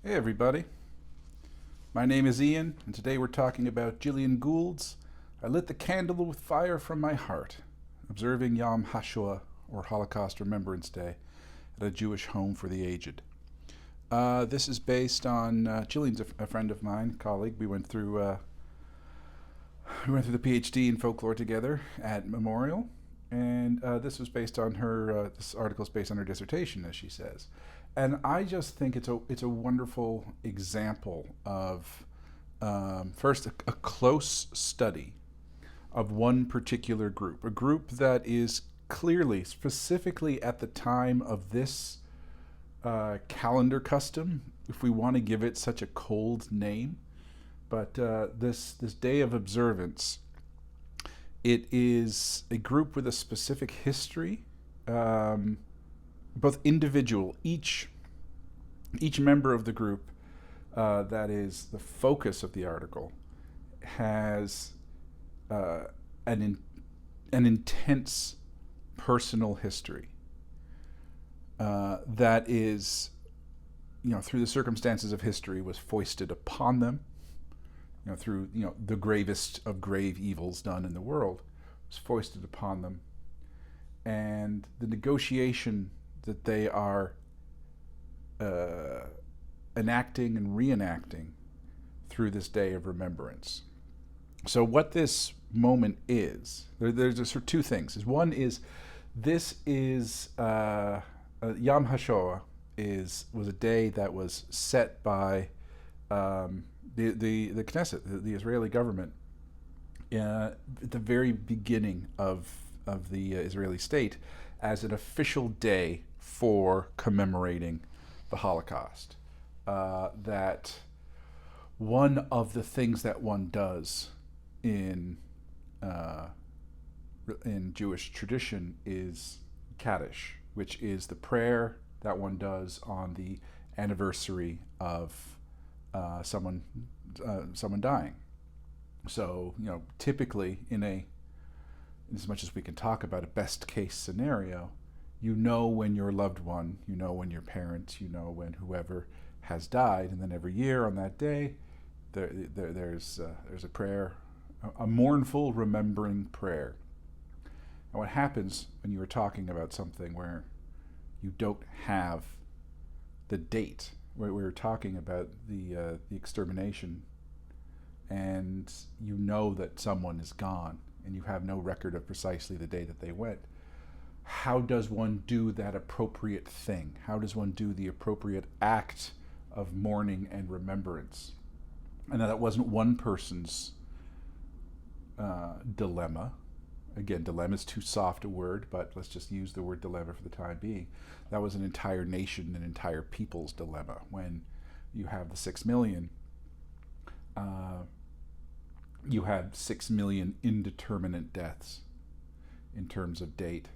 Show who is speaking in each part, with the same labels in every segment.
Speaker 1: Hey everybody, my name is Ian, and today we're talking about Gillian Gould's I Lit the Candle with Fire from My Heart, observing Yom HaShoah, or Holocaust Remembrance Day, at a Jewish home for the aged. This is based on, Gillian's a friend of mine, colleague. We went through the PhD in folklore together at Memorial, and this was based on her. This article is based on her dissertation, as she says, and I just think it's a wonderful example of first a close study of one particular group, a group that is clearly, specifically at the time of this calendar custom, if we want to give it such a cold name. But this day of observance, it is a group with a specific history, both individual. Each member of the group that is the focus of the article has an intense personal history that is, through the circumstances of history, was foisted upon them. Through the gravest of grave evils done in the world, was foisted upon them, and the negotiation that they are enacting and reenacting through this day of remembrance. So what this moment is, there's sort of two things. One is this is Yom HaShoah was a day that was set by the Knesset, the Israeli government, at the very beginning of the Israeli state, as an official day for commemorating the Holocaust. That one of the things that one does in Jewish tradition is Kaddish, which is the prayer that one does on the anniversary of someone dying. So typically as much as we can talk about a best case scenario, when your loved one, when your parents, when whoever has died, and then every year on that day, there's a prayer, a mournful remembering prayer. And what happens when you are talking about something where you don't have the date? We were talking about the extermination, and that someone is gone, and you have no record of precisely the day that they went. How does one do that appropriate thing? How does one do the appropriate act of mourning and remembrance? And that wasn't one person's dilemma. Again, dilemma is too soft a word, but let's just use the word dilemma for the time being. That was an entire nation, an entire people's dilemma. When you have the 6 million, you have 6 million indeterminate deaths in terms of date,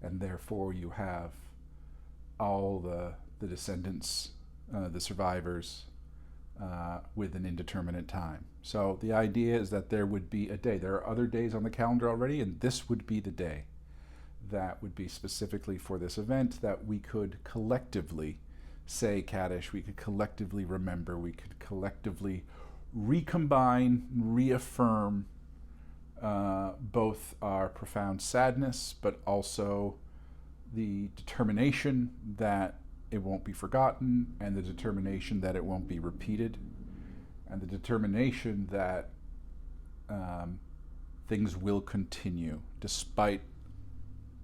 Speaker 1: and therefore you have all the descendants, the survivors, with an indeterminate time. So the idea is that there would be a day. There are other days on the calendar already, and this would be the day that would be specifically for this event, that we could collectively say Kaddish, we could collectively remember, we could collectively recombine, reaffirm both our profound sadness, but also the determination that it won't be forgotten, and the determination that it won't be repeated, and the determination that things will continue despite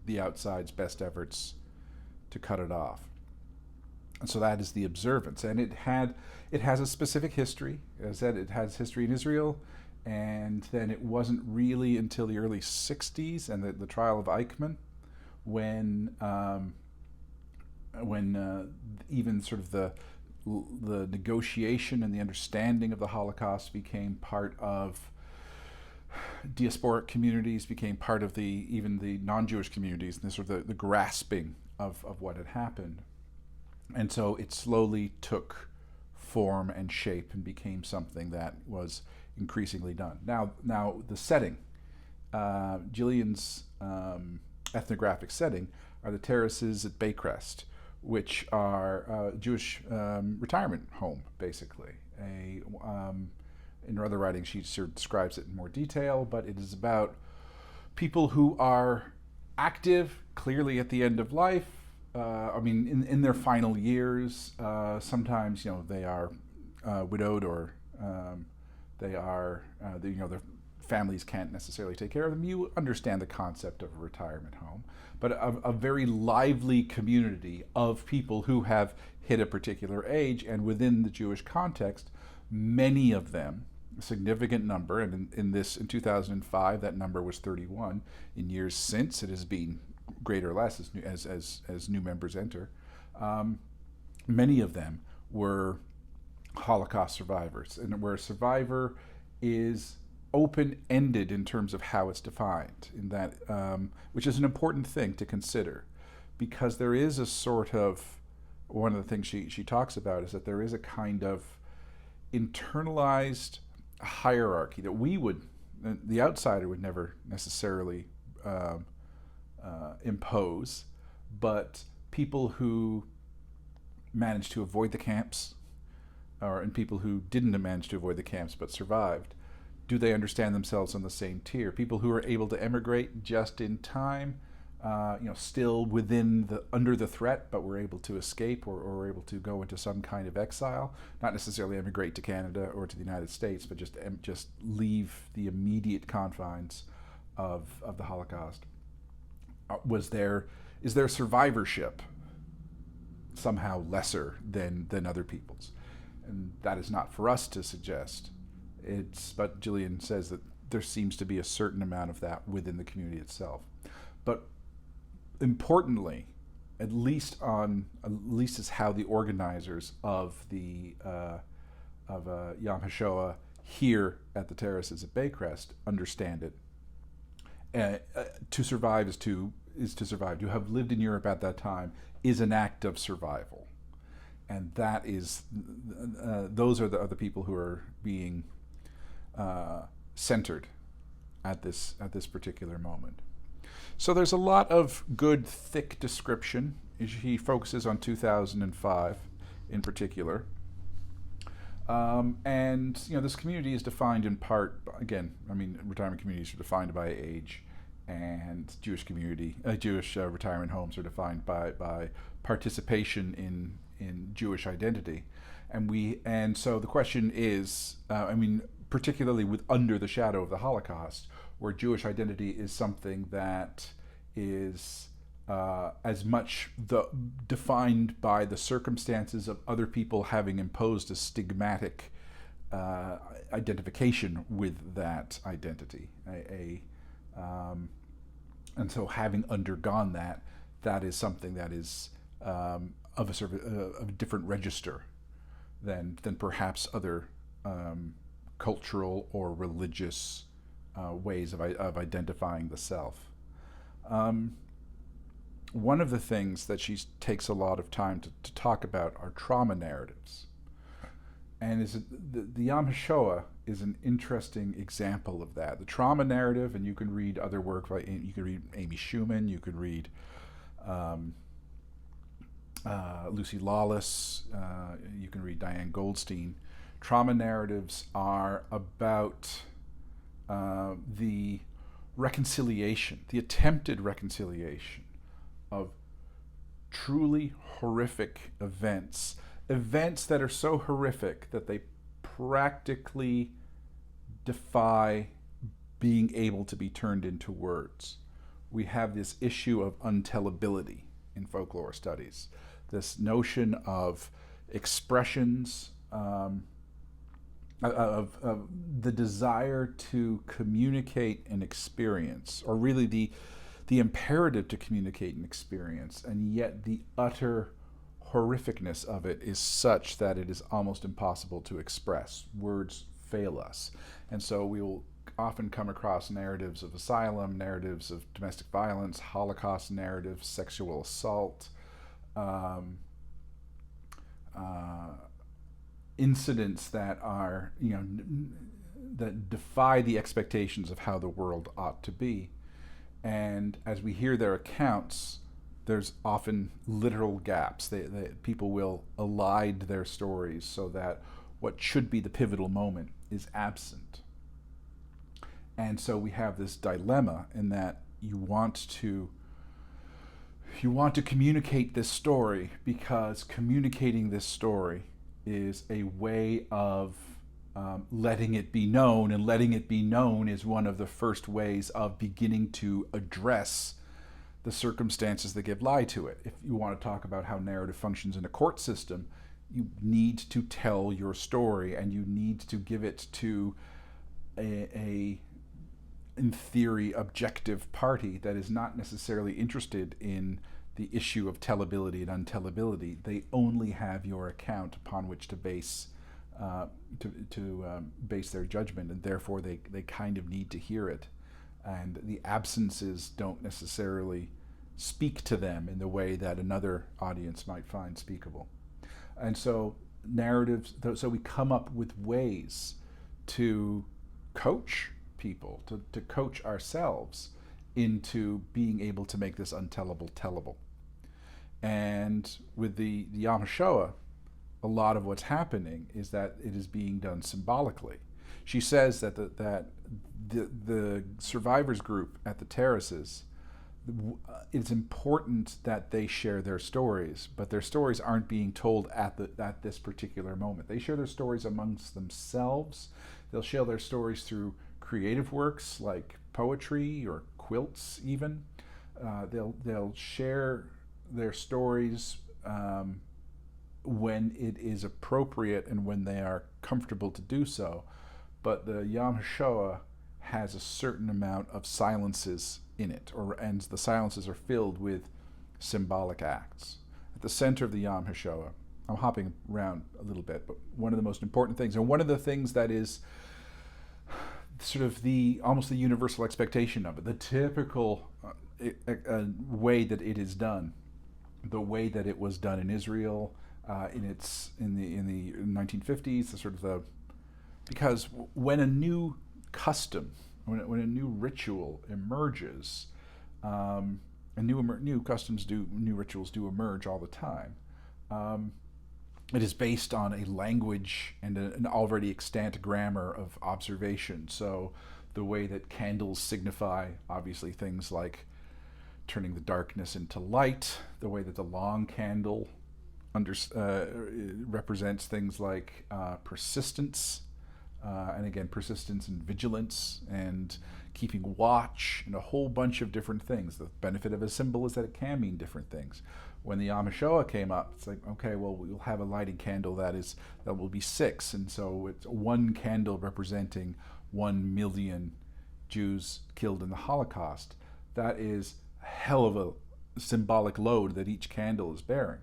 Speaker 1: the outside's best efforts to cut it off. And so that is the observance, and it has a specific history. As I said, it has history in Israel, and then it wasn't really until the early 60s and the trial of Eichmann when even sort of the negotiation and the understanding of the Holocaust became part of diasporic communities, became part of even the non-Jewish communities, and sort of the grasping of what had happened. And so it slowly took form and shape and became something that was increasingly done. Now the setting, Gillian's ethnographic setting, are the terraces at Baycrest, which are Jewish retirement home, basically. In her other writings, she sort of describes it in more detail, but it is about people who are active, clearly at the end of life. In their final years. Sometimes, they are widowed, or they are, their families can't necessarily take care of them. You understand the concept of a retirement home, but a very lively community of people who have hit a particular age, and within the Jewish context, many of them, a significant number, and in 2005 that number was 31. In years since, it has been greater or less as new members enter. Many of them were Holocaust survivors, and where a survivor is open-ended in terms of how it's defined, in that, which is an important thing to consider, because there is a sort of, one of the things she talks about is that there is a kind of internalized hierarchy that the outsider would never necessarily impose, but people who managed to avoid the camps, and people who didn't manage to avoid the camps but survived, do they understand themselves on the same tier? People who are able to emigrate just in time, still under the threat, but were able to escape, or were able to go into some kind of exile, not necessarily emigrate to Canada or to the United States, but just leave the immediate confines of the Holocaust. Is their survivorship somehow lesser than other people's? And that is not for us to suggest. But Gillian says that there seems to be a certain amount of that within the community itself. But importantly, at least is how the organizers of the Yom HaShoah here at the terraces at Baycrest understand it. To survive is to survive. To have lived in Europe at that time is an act of survival, and that is those are the people who are being centered at this particular moment. So there's a lot of good, thick description. He focuses on 2005 in particular. And this community is defined in part, again, retirement communities are defined by age, and Jewish retirement homes are defined by participation in Jewish identity. And so the question is, particularly under the shadow of the Holocaust, where Jewish identity is something that is as much defined by the circumstances of other people having imposed a stigmatic identification with that identity. And so having undergone that is something that is of a different register than perhaps other cultural or religious ways of identifying the self. One of the things that she takes a lot of time to talk about are trauma narratives. And the Yom HaShoah is an interesting example of that. The trauma narrative, and you can read other work, you can read Amy Schumann, you can read Lucy Lawless, you can read Diane Goldstein. Trauma narratives are about the reconciliation, the attempted reconciliation of truly horrific events that are so horrific that they practically defy being able to be turned into words. We have this issue of untellability in folklore studies, this notion of expressions, of the desire to communicate an experience, or really the imperative to communicate an experience, and yet the utter horrificness of it is such that it is almost impossible to express. Words fail us. And so we will often come across narratives of asylum, narratives of domestic violence, Holocaust narratives, sexual assault, incidents that are, that defy the expectations of how the world ought to be. And as we hear their accounts, there's often literal gaps. People will elide their stories so that what should be the pivotal moment is absent. And so we have this dilemma in that you want to communicate this story, because communicating this story is a way of letting it be known, and letting it be known is one of the first ways of beginning to address the circumstances that give lie to it. If you want to talk about how narrative functions in a court system, you need to tell your story, and you need to give it to a in theory, objective party that is not necessarily interested in the issue of tellability and untellability. They only have your account upon which to base base their judgment, and therefore they kind of need to hear it. And the absences don't necessarily speak to them in the way that another audience might find speakable. And so narratives, so we come up with ways to coach people, to coach ourselves into being able to make this untellable tellable. And with the Yom HaShoah, a lot of what's happening is that it is being done symbolically. She says that the survivors group at the terraces, it's important that they share their stories, but their stories aren't being told at this particular moment. They share their stories amongst themselves. They'll share their stories through creative works like poetry or quilts even. They'll share their stories when it is appropriate and when they are comfortable to do so. But the Yom HaShoah has a certain amount of silences in it, and the silences are filled with symbolic acts. At the center of the Yom HaShoah, I'm hopping around a little bit, but one of the most important things, and one of the things that is sort of almost the universal expectation of it, the typical way that it is done, the way that it was done in Israel in the 1950s, because when a new custom, when a new ritual emerges, and new rituals do emerge all the time. It is based on a language and an already extant grammar of observation. So the way that candles signify, obviously, things like turning the darkness into light, the way that the long candle represents things like persistence, and again, persistence and vigilance and keeping watch, and a whole bunch of different things. The benefit of a symbol is that it can mean different things. When the Yom HaShoah came up, it's like, okay, well, we'll have a lighting candle that will be 6, and so it's one candle representing 1 million Jews killed in the Holocaust. That is a hell of a symbolic load that each candle is bearing.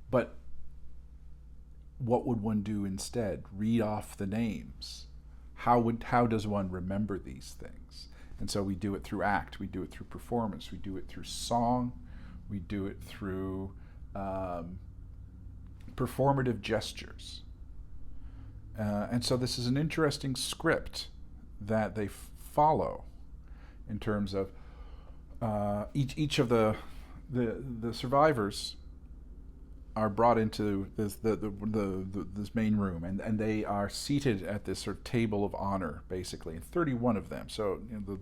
Speaker 1: But what would one do instead? Read off the names. How does one remember these things? And so we do it through act, we do it through performance, we do it through song, we do it through performative gestures. And so this is an interesting script that they follow in terms of each of the survivors are brought into this main room, and they are seated at this sort of table of honor, basically, and 31 of them. So the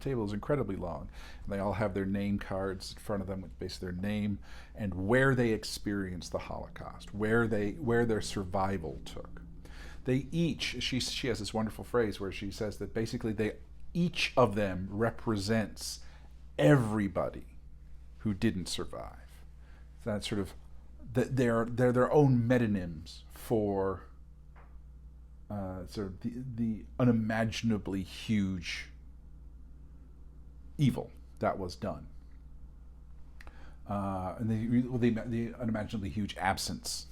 Speaker 1: table is incredibly long, and they all have their name cards in front of them with basically their name and where they experienced the Holocaust, where their survival took. They each, she has this wonderful phrase where she says that basically each of them represents everybody who didn't survive. So that's sort of they're their own metonyms for sort of the unimaginably huge evil that was done, and the unimaginably huge absence.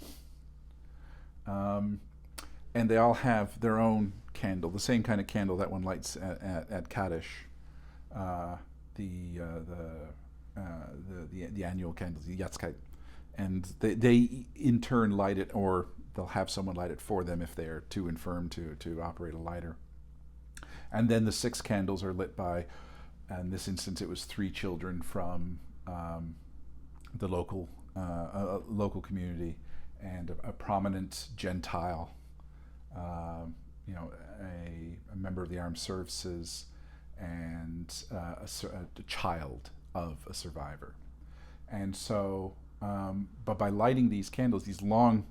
Speaker 1: And they all have their own candle, the same kind of candle that one lights at Kaddish, the annual candles, the Yatzkeit. And they in turn light it, or they'll have someone light it for them if they are too infirm to operate a lighter. And then the 6 candles are lit by, in this instance, it was 3 children from the local community, and a prominent Gentile, a member of the armed services, and a child of a survivor. And so, but by lighting these candles, these long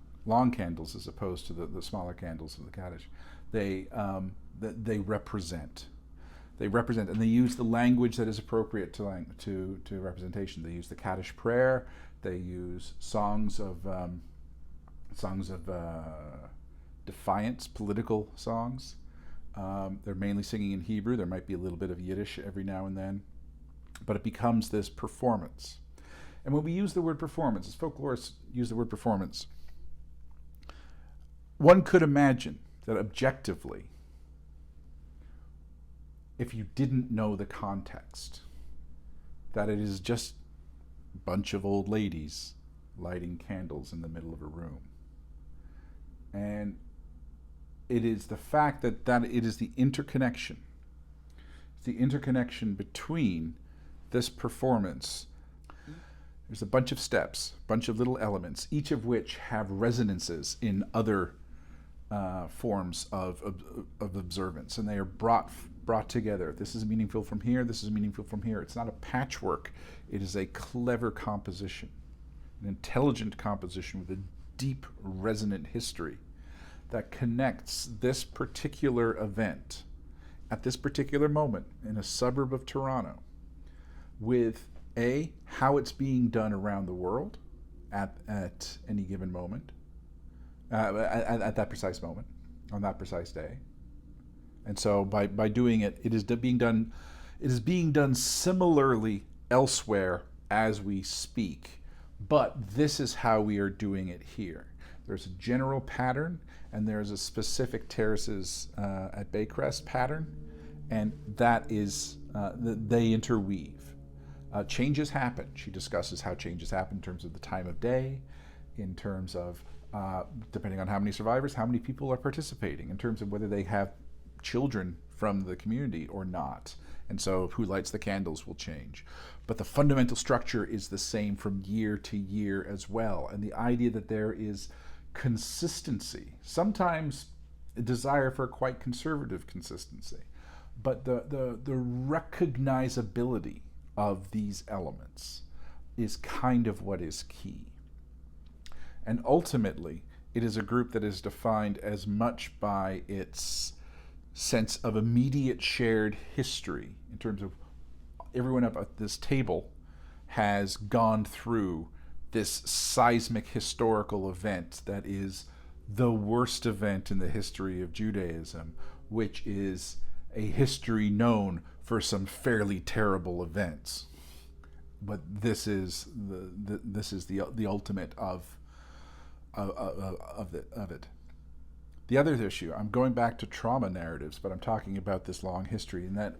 Speaker 1: candles as opposed to the smaller candles of the Kaddish, they represent. They represent, and they use the language that is appropriate to representation. They use the Kaddish prayer. They use songs of defiance, political songs. They're mainly singing in Hebrew. There might be a little bit of Yiddish every now and then, but it becomes this performance. And when we use the word performance, as folklorists use the word performance, one could imagine that objectively, if you didn't know the context, that it is just a bunch of old ladies lighting candles in the middle of a room. And it is the fact that it is the interconnection. It's the interconnection between this performance. There's a bunch of steps, a bunch of little elements, each of which have resonances in other forms of observance, and they are brought together. This is meaningful from here, this is meaningful from here. It's not a patchwork, it is a clever composition, an intelligent composition with a deep, resonant history that connects this particular event at this particular moment in a suburb of Toronto with how it's being done around the world at any given moment, at that precise moment, on that precise day. And so by doing it, it is being done similarly elsewhere as we speak, but this is how we are doing it here. There's a general pattern, and there's a specific terraces at Baycrest pattern, and that is, they interweave. Changes happen. She discusses how changes happen in terms of the time of day, in terms of, depending on how many survivors, how many people are participating, in terms of whether they have children from the community or not. And so who lights the candles will change. But the fundamental structure is the same from year to year as well. And the idea that there is consistency, sometimes a desire for quite conservative consistency, but the recognizability of these elements is kind of what is key. And ultimately, it is a group that is defined as much by its sense of immediate shared history, in terms of everyone up at this table has gone through this seismic historical event that is the worst event in the history of Judaism, which is a history known for some fairly terrible events. But this is the ultimate of it. The other issue, I'm going back to trauma narratives, but I'm talking about this long history, and that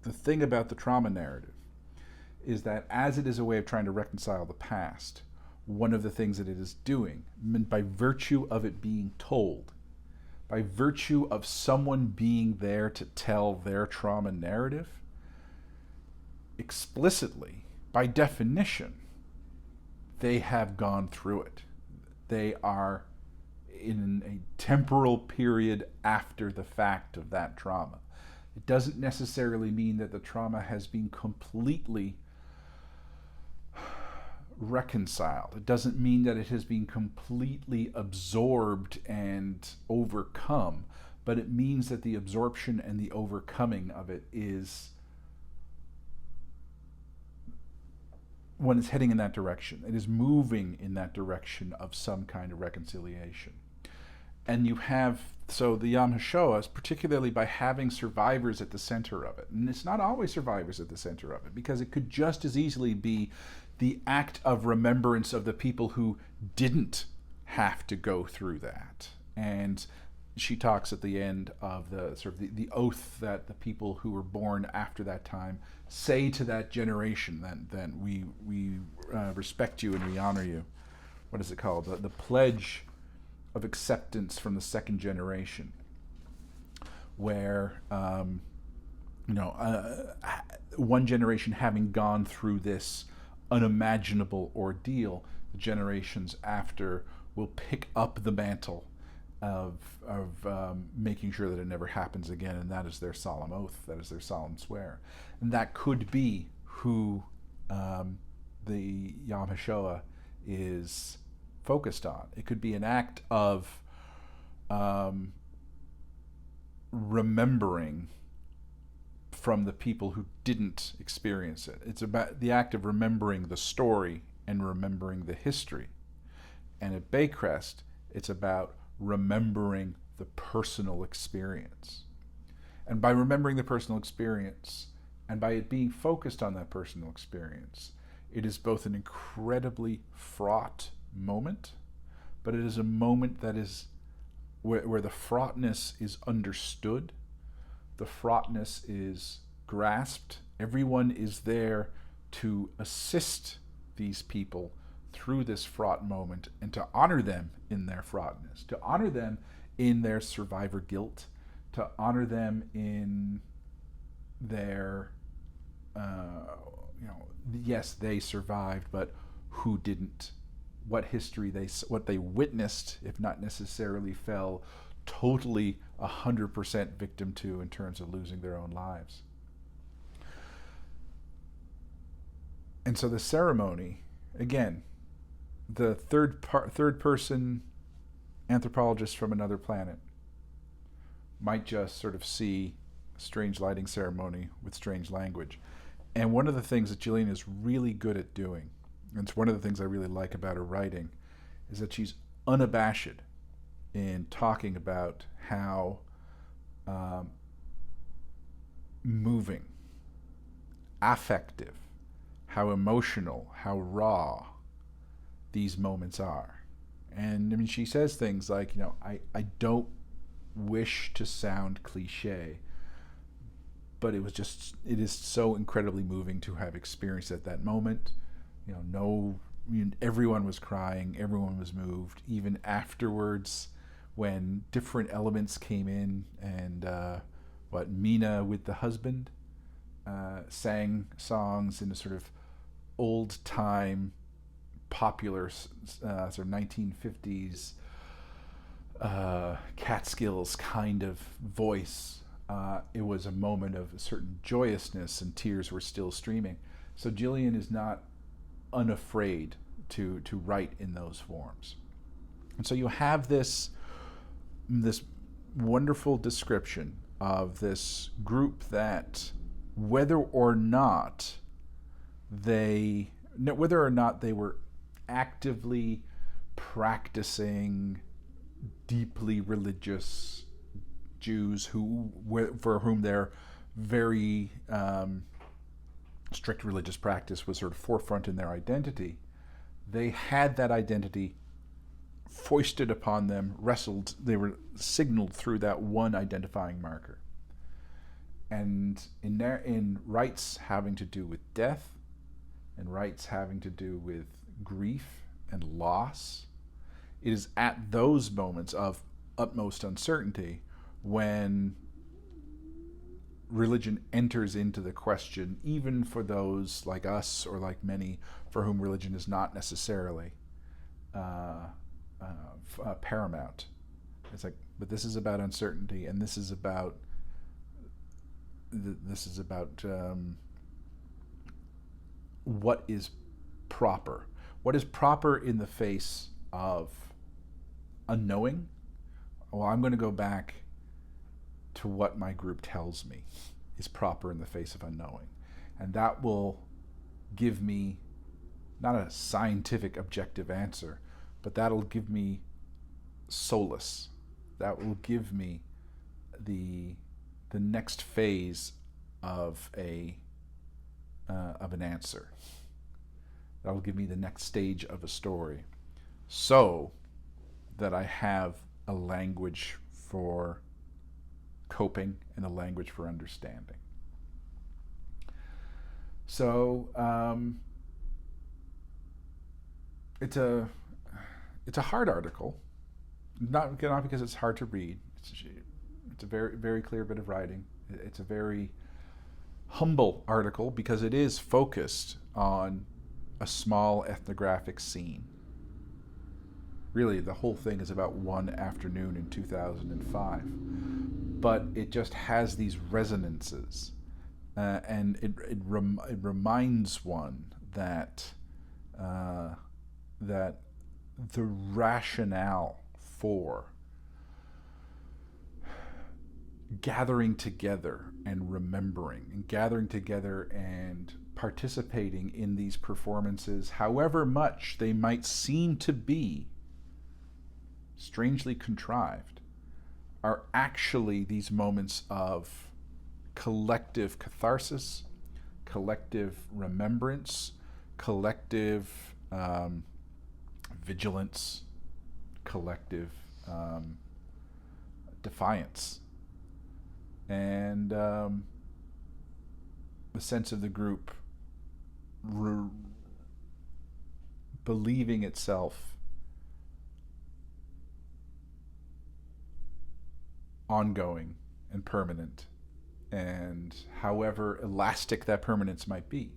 Speaker 1: the thing about the trauma narrative is that as it is a way of trying to reconcile the past, one of the things that it is doing, by virtue of it being told, by virtue of someone being there to tell their trauma narrative, explicitly, by definition, they have gone through it. They are in a temporal period after the fact of that trauma. It doesn't necessarily mean that the trauma has been completely reconciled. It doesn't mean that it has been completely absorbed and overcome, but it means that the absorption and the overcoming of it is, one is heading in that direction. It is moving in that direction of some kind of reconciliation. And you have, so the Yom HaShoah is particularly by having survivors at the center of it. And it's not always survivors at the center of it, because it could just as easily be the act of remembrance of the people who didn't have to go through that. And she talks at the end of the sort of the oath that the people who were born after that time say to that generation, that we respect you and we honor you. What is it called? The pledge of acceptance from the second generation, where one generation having gone through this unimaginable ordeal, the generations after will pick up the mantle of making sure that it never happens again, and that is their solemn oath, that is their solemn swear. And that could be who the Yom HaShoah is focused on. It could be an act of remembering from the people who didn't experience it. It's about the act of remembering the story and remembering the history. And at Baycrest, it's about remembering the personal experience. And by remembering the personal experience, and by it being focused on that personal experience, it is both an incredibly fraught moment, but it is a moment that is where the fraughtness is understood, the fraughtness is grasped. Everyone is there to assist these people through this fraught moment and to honor them in their fraughtness, to honor them in their survivor guilt, to honor them in their, yes, they survived, but who didn't? What history what they witnessed, if not necessarily fell totally 100% victim to in terms of losing their own lives. And so the ceremony, again, the third person anthropologist from another planet might just sort of see a strange lighting ceremony with strange language. And one of the things that Gillian is really good at doing, and it's one of the things I really like about her writing, is that she's unabashed in talking about how moving, affective, how emotional, how raw these moments are. And I mean, she says things like, I don't wish to sound cliche, but it is so incredibly moving to have experienced at that moment. Everyone was crying, everyone was moved, even afterwards when different elements came in, and Mina with the husband sang songs in a sort of old-time, popular sort of 1950s Catskills kind of voice. It was a moment of a certain joyousness, and tears were still streaming. So Gillian is not unafraid to write in those forms. And so you have this wonderful description of this group that whether or not they were actively practicing deeply religious Jews for whom their very strict religious practice was sort of forefront in their identity, they had that identity foisted upon them, they were signaled through that one identifying marker. And in rites having to do with death, and rites having to do with grief and loss, it is at those moments of utmost uncertainty when religion enters into the question, even for those like us or like many for whom religion is not necessarily paramount. It's like, but this is about uncertainty, and this is about what is proper. What is proper in the face of unknowing? Well, I'm going to go back to what my group tells me is proper in the face of unknowing. And that will give me not a scientific objective answer, but that'll give me solace. That will give me the next phase of an answer. That will give me the next stage of a story, so that I have a language for coping and a language for understanding. So it's a hard article, not because it's hard to read. It's a very, very clear bit of writing. It's a very humble article because it is focused on a small ethnographic scene. Really, the whole thing is about one afternoon in 2005. But it just has these resonances. And it reminds one that that the rationale for gathering together and remembering, and gathering together and participating in these performances, however much they might seem to be strangely contrived, are actually these moments of collective catharsis, collective remembrance, collective vigilance, collective defiance, and a sense of the group believing itself ongoing and permanent, and however elastic that permanence might be,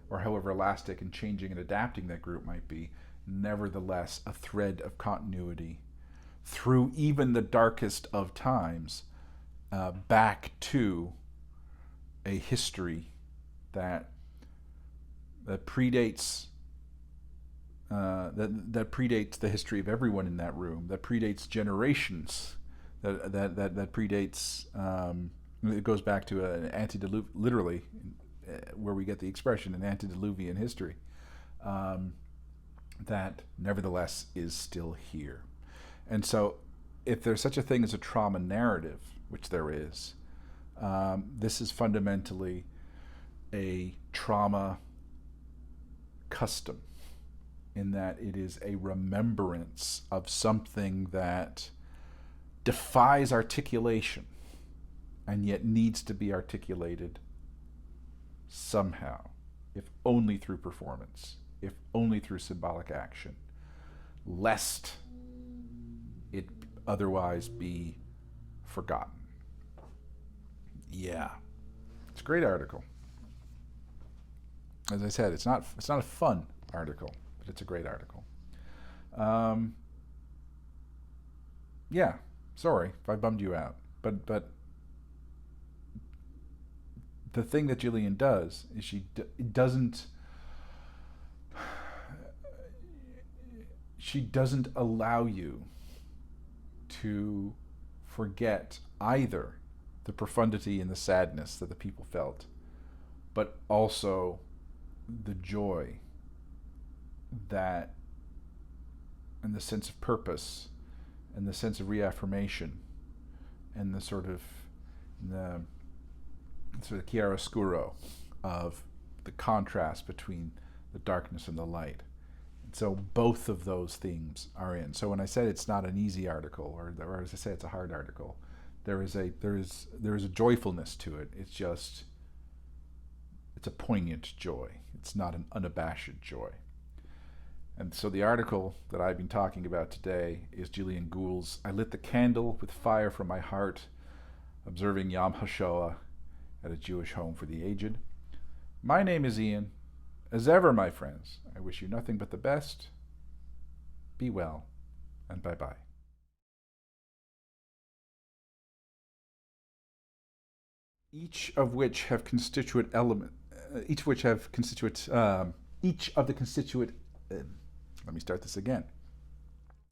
Speaker 1: or however elastic and changing and adapting that group might be, nevertheless a thread of continuity through even the darkest of times, back to a history that predates that predates the history of everyone in that room, that predates generations, that predates. It goes back to an literally, where we get the expression, an antediluvian history, that nevertheless is still here. And so, if there's such a thing as a trauma narrative, which there is, this is fundamentally a trauma custom, in that it is a remembrance of something that defies articulation and yet needs to be articulated somehow, if only through performance, if only through symbolic action, lest it otherwise be forgotten. Yeah, it's a great article. As I said, it's not a fun article, but it's a great article. Yeah, sorry if I bummed you out, but the thing that Gillian does is she doesn't allow you to forget either the profundity and the sadness that the people felt, but also the joy that, and the sense of purpose, and the sense of reaffirmation, and the sort of chiaroscuro of the contrast between the darkness and the light. And so both of those themes are in. So when I said it's not an easy article, or as I say, it's a hard article, there is a joyfulness to it. It's a poignant joy. It's not an unabashed joy. And so the article that I've been talking about today is Gillian Gould's "I lit the candle with fire from my heart, observing Yom HaShoah at a Jewish home for the aged." My name is Ian. As ever, my friends, I wish you nothing but the best. Be well, and bye-bye. Each of the constituent, let me start this again.